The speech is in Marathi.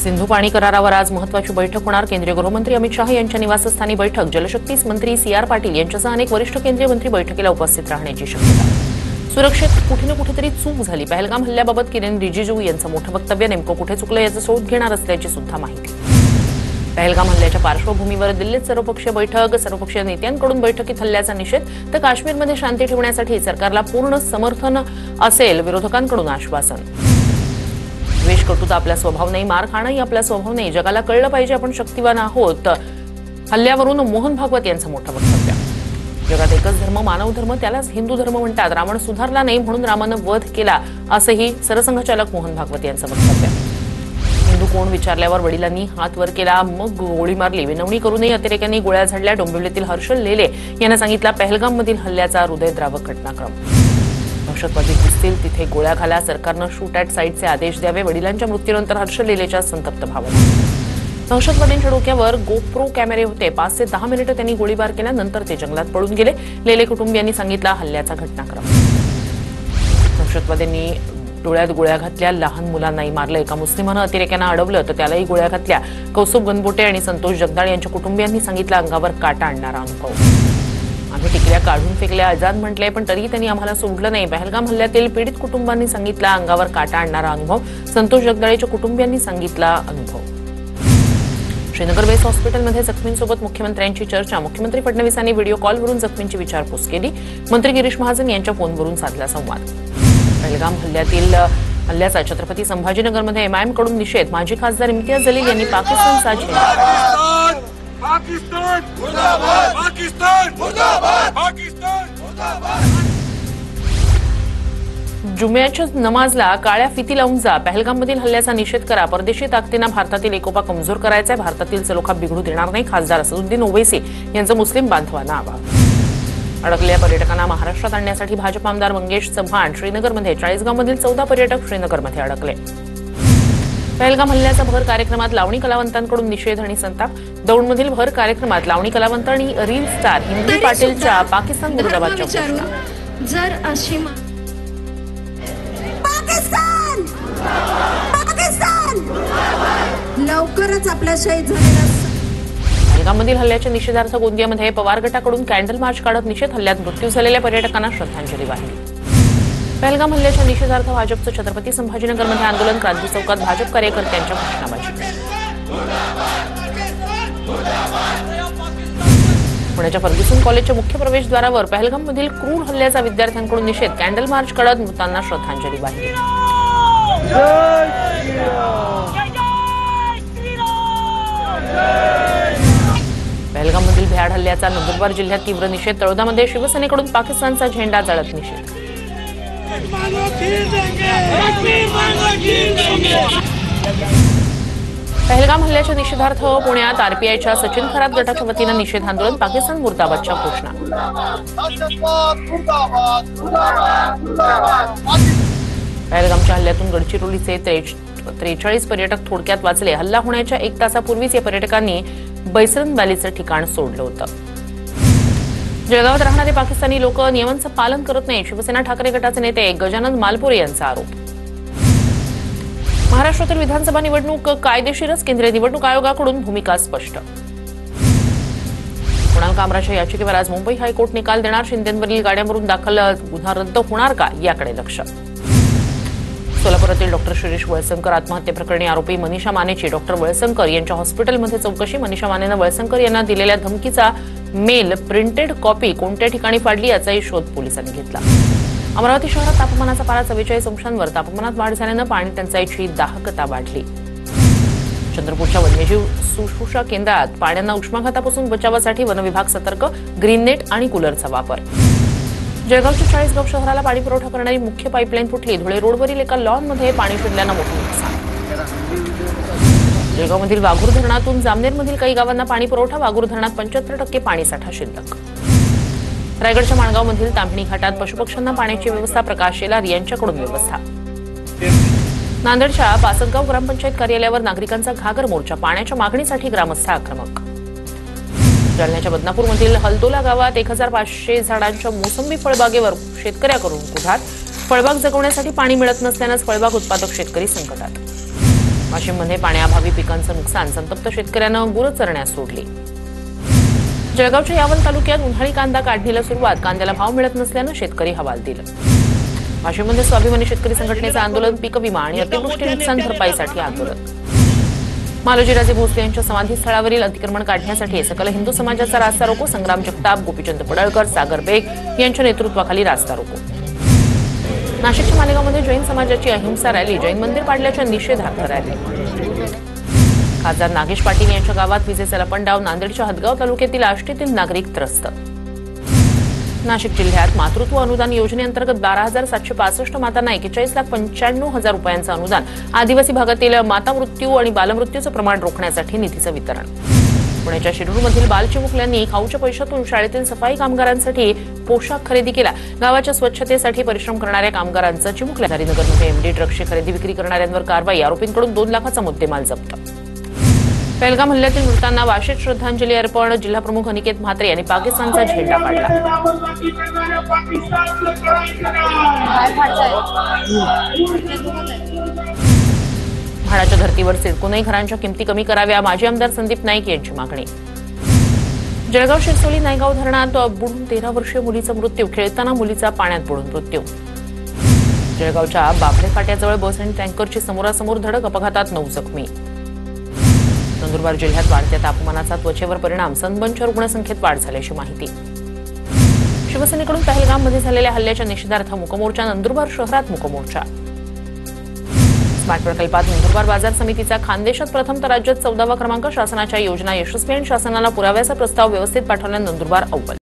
सिंधू पाणी करारावर आज महत्त्वाची बैठक होणार। केंद्रीय गृहमंत्री अमित शाह यांच्या निवासस्थानी बैठक। जलशक्ती मंत्री CR पाटील यांच्यासह अनेक वरिष्ठ केंद्रीय मंत्री बैठकीला उपस्थित राहण्याची शक्यता। सुरक्षेत कुठे ना कुठेतरी चूक झाली। पहलगाम हल्ल्याबाबत किरेन रिजिजू यांचं मोठं वक्तव्य। नेमकं कुठे चुकलं याचा शोध घेणार असल्याची सुद्धा माहिती। पहलगाम हल्ल्याच्या पार्श्वभूमीवर दिल्लीत सर्वपक्षीय बैठक। सर्वपक्षीय नेत्यांकडून बैठकीत हल्ल्याचा निषेध तर काश्मीरमध्ये शांती ठेवण्यासाठी सरकारला पूर्ण समर्थन असेल, विरोधकांकडून आश्वासन। द्वेष कटुता आपला स्वभाव नाही, मार खाणंही आपला स्वभाव नाही, जगाला कळलं पाहिजे आपण शक्तिवान आहोत। हल्ल्यावरून मोहन भागवत यांचं मोठं वक्तव्य। जगात एकच धर्म, मानव धर्म, त्यालाच हिंदू धर्म म्हणतात। रावण सुधारला नाही म्हणून रामानं वध केला, असंही सरसंघचालक मोहन भागवत यांचं वक्तव्य। हिंदू कोण विचारल्यावर वडिलांनी हात वर केला, मग गोळी मारली। विनवणी करूनही अतिरेक्यांनी गोळ्या झाडल्या। डोंबिवलीतील हर्षल लेले यांना सांगितला पहलगाममधील हल्ल्याचा हृदयद्रावक घटनाक्रम। दहशतवादी दिसतील तिथे गोळ्या घाला, सरकारनं शूट ॲट साईटचे आदेश द्यावे। वडिलांच्या मृत्यूनंतर हर्षल लेलेच्या संतप्त भावना। दहशतवाद्यांच्या डोक्यावर गोप्रो कॅमेरे होते। 5 ते 10 मिनिटं त्यांनी गोळीबार केला, नंतर ते जंगलात पळून गेले। लेले कुटुंबियांनी सांगितला हल्ल्याचा घटनाक्रम। दहशतवाद्यांनी डोळ्यात गोळ्या घातल्या, लहान मुलांनाही मारलं। एका मुस्लिमानं अतिरेक्यांना अडवलं तर त्यालाही गोळ्या घातल्या। कौस्तुभ गणबोटे आणि संतोष जगदाळे यांच्या कुटुंबियांनी सांगितला अंगावर काटा आणणारा अनुभव। आम्ही टिकल्या काढून फेकल्या, आजाद म्हटले, पण तरीही त्यांनी आम्हाला सोडलं नाही। पहलगाम हल्ल्यातील पीडित कुटुंबांनी सांगितला अंगावर काटा आणणारा अनुभव। संतोष जगदाळेच्या कुटुंबियांनी सांगितला अनुभव। श्रीनगर बेस हॉस्पिटलमध्ये जखमींसोबत मुख्यमंत्र्यांची चर्चा। मुख्यमंत्री फडणवीसांनी व्हिडिओ कॉलवरून जखमींची विचारपूस केली। मंत्री गिरीश महाजन यांच्या फोनवरून साधला संवाद। पहलगाम हल्ल्याचा छत्रपती संभाजीनगरमध्ये MIM कडून निषेध। माजी खासदार इम्तियाज जलील यांनी पाकिस्तानचा झेंडा। पाकिस्तान मुर्दाबाद, पाकिस्तान मुर्दाबाद, पाकिस्तान मुर्दाबाद। जुम्याच्या नमाजला काळ्या फिती लावून जा। पहलगाममधील हल्ल्याचा निषेध करा। परदेशी ताकदीनं भारतातील एकोपा कमजोर करायचा आहे। भारतातील सलोखा बिघडू देणार नाही। खासदार असदुद्दीन ओवैसी यांचं मुस्लिम बांधवांना आवाहन। अडकलेल्या पर्यटकांना महाराष्ट्रात आणण्यासाठी भाजप आमदार मंगेश चव्हाण। श्रीनगरमध्ये 40गावमधील 14 पर्यटक श्रीनगरमध्ये अडकले। पहलगाम हल्ल्याचा भर कार्यक्रमात लावणी कलावंतांकडून निषेध आणि संताप। दौंडमधील भर कार्यक्रमात लावणी कलावंत आणि रील स्टार हिंदी पाटीलच्या पाकिस्तान मुर्दाबादच्या घोषणा। जर अशी लवकरच आपल्या शहीद झालेल्या पहलगाममधील हल्ल्याच्या निषेधार्थ गोंदियामध्ये पवार गटाकडून कॅन्डल मार्च काढत निषेध। हल्ल्यात मृत्यू झालेल्या पर्यटकांना श्रद्धांजली वाहिली। पहलगाम हल्ल्याच्या निषेधार्थ भाजपचं छत्रपती संभाजीनगरमध्ये आंदोलन। क्रांती चौकात भाजप कार्यकर्त्यांच्या घोषणाबाजी। पुण्याच्या फर्ग्युसन कॉलेजच्या मुख्य प्रवेशद्वारावर पहलगाममधील क्रूर हल्ल्याचा विद्यार्थ्यांकडून निषेध। कॅन्डल मार्च काढत मृतांना श्रद्धांजली वाहिली। पहलगाममधील भ्याड हल्ल्याचा नंदुरबार जिल्ह्यात तीव्र निषेध। तळोदामध्ये शिवसेनेकडून पाकिस्तानचा झेंडा जाळत निषेध। पहलगाम हल्ल्याच्या निषेधार्थ पुण्यात RPIच्या सचिन खरात गटाच्या वतीनं निषेध आंदोलन। पाकिस्तान मुर्दाबादच्या घोषणा। पहलगामच्या हल्ल्यातून गडचिरोलीचे 43 पर्यटक थोडक्यात वाचले। हल्ला होण्याच्या 1 तासापूर्वीच या पर्यटकांनी बैसरन व्हॅलीचं ठिकाण सोडलं होतं। जळगावात राहणारे पाकिस्तानी लोक नियमांचं पालन करत नाही। शिवसेना ठाकरे गटाचे नेते गजानन मालपुरे यांचा आरोप। महाराष्ट्रातील विधानसभा निवडणूक कायदेशीरच, केंद्रीय निवडणूक आयोगाकडून भूमिका स्पष्ट। कुणाल कामराच्या याचिकेवर आज मुंबई हायकोर्ट निकाल देणार। शिंदेंवरील गाड्यांवरून दाखल गुन्हा रद्द होणार का याकडे लक्ष। सोलापुरातील डॉक्टर शिरीष वळसंकर आत्महत्येप्रकरणी आरोपी मनीषा मानेची डॉक्टर वळसंकर यांच्या हॉस्पिटलमध्ये चौकशी। मनीषा मानेनं वळसंकर यांना दिलेल्या धमकीचा मेल प्रिंटेड कॉपी कोणत्या ठिकाणी फाडली याचाही शोध पोलिसांनी घेतला। अमरावती शहरात तापमानाचा पारा 44 अंशांवर। तापमानात वाढ झाल्यानं पाणी टंचाईची दाहकता वाढली। चंद्रपूरच्या वन्यजीव सुश्रुषा केंद्रात पाण्यांना उष्माघातापासून बचावासाठी वनविभाग सतर्क। ग्रीन नेट आणि कूलरचा वापर। जळगावच्या 40गाव शहराला पाणी पुरवठा करणारी मुख्य पाईपलाईन फुटली। धुळे रोडवरील एका लॉनमध्ये पाणी शिरल्यानं मोठं नुकसान। जळगावमधील वाघूर धरणातून जामनेरमधील काही गावांना पाणी पुरवठा। वाघूर धरणात 75% पाणीसाठा शिल्लक। रायगडच्या माणगावमधील तांबणी घाटात पशुपक्ष्यांना पाण्याची व्यवस्था। प्रकाश शेलार यांच्याकडून व्यवस्था। नांदेडच्या पासदगाव ग्रामपंचायत कार्यालयावर नागरिकांचा घागर मोर्चा। पाण्याच्या मागणीसाठी ग्रामस्थ आक्रमक। जालन्याच्या बदनापूरमधील हलदोला गावात 1500 झाडांच्या मोसंबी फळबागेवर शेतकऱ्याकडून कुठार। फळबाग जगवण्यासाठी पाणी मिळत नसल्यानं फळबाग उत्पादक शेतकरी संकटात। वाशिममध्ये पाण्याअभावी पिकांचं नुकसान, संतप्त शेतकऱ्यानं गुरं चरण्यास सोडली. जळगावच्या यावल तालुक्यात उन्हाळी कांदा काढणीला सुरुवात, कांद्याला भाव मिळत नसल्यानं शेतकरी हवालदिल. वाशिममध्ये स्वाभिमानी शेतकरी संघटनेचं आंदोलन, पीक विमा आणि अतिवृष्टी नुकसान भरपाईसाठी आंदोलन. मालोजीराजे भोसले यांच्या समाधीस्थळावरील अतिक्रमण काढण्यासाठी सकल हिंदू समाजाचा रास्ता रोको, संग्राम जगताप, गोपीचंद पडळकर, सागर बेग यांच्या नेतृत्वाखाली रास्ता रोको. नाशिकच्या मालेगावमध्ये जैन समाजाची अहिंसा रॅली, जैन मंदिर पाडल्याच्या निषेधार्थ रॅली. खासदार नागेश पाटील यांच्या गावात विजेचा लपंडाव, नांदेडच्या हदगाव तालुक्यातील आष्टीतील नागरिक त्रस्त. नाशिक जिल्ह्यात मातृत्व अनुदान योजनेअंतर्गत 12,765 मातांना 41,95,000 रुपयांचं अनुदान. आदिवासी भागातील माता मृत्यू आणि बालमृत्यूचं प्रमाण रोखण्यासाठी निधीचं वितरण. पुण्याच्या शिरूरमधील बालचिमुकल्यांनी खाऊच्या पैशातून शाळेतील सफाई कामगारांसाठी पोशाख खरेदी केला. गावाच्या स्वच्छतेसाठी परिश्रम करणाऱ्या कामगारांचा चिमुकल्या. नगरमध्ये एमडी ड्रग्सची खरेदी विक्री करणाऱ्यांवर कारवाई, आरोपींकडून 2 लाखाचा मुद्देमाल जप्त. पहलगाम हल्ल्यातील मृतांना वाशीत श्रद्धांजली अर्पण, जिल्हाप्रमुख अनिकेत म्हात्रे यांनी पाकिस्तानचा झेंडा काढला. म्हाडाच्या धर्तीवर सिडकोनही घरांच्या किमती कमी कराव्या, माजी आमदार संदीप नाईक यांची मागणी. जळगाव शिरसोली नायगाव धरणात बुडून 13 वर्षीय मुलीचा मृत्यू, खेळताना मुलीचा पाण्यात बुडून मृत्यू. जळगावच्या बाभळे फाट्याजवळ बस आणि टँकरची समोरासमोर धडक, अपघातात 9 जखमी. नंदुरबार जिल्ह्यात वाढत्या तापमानाचा त्वचेवर परिणाम, सनबर्नच्या रुग्णसंख्येत वाढ झाल्याची माहिती. शिवसेनेकडून पहलगाममध्ये झालेल्या हल्ल्याच्या निषेधार्थ मुकमोर्चा, नंदुरबार शहरात मुकमोर्चा. स्मार्ट प्रकल्पात नंदुरबार बाजार समितीचा खानदेशात प्रथम तर राज्यात 14वा क्रमांक. शासनाच्या योजना यशस्वी आणि शासनाला पुराव्याचा प्रस्ताव व्यवस्थित पाठवल्यानं नंदुरबार अव्वल.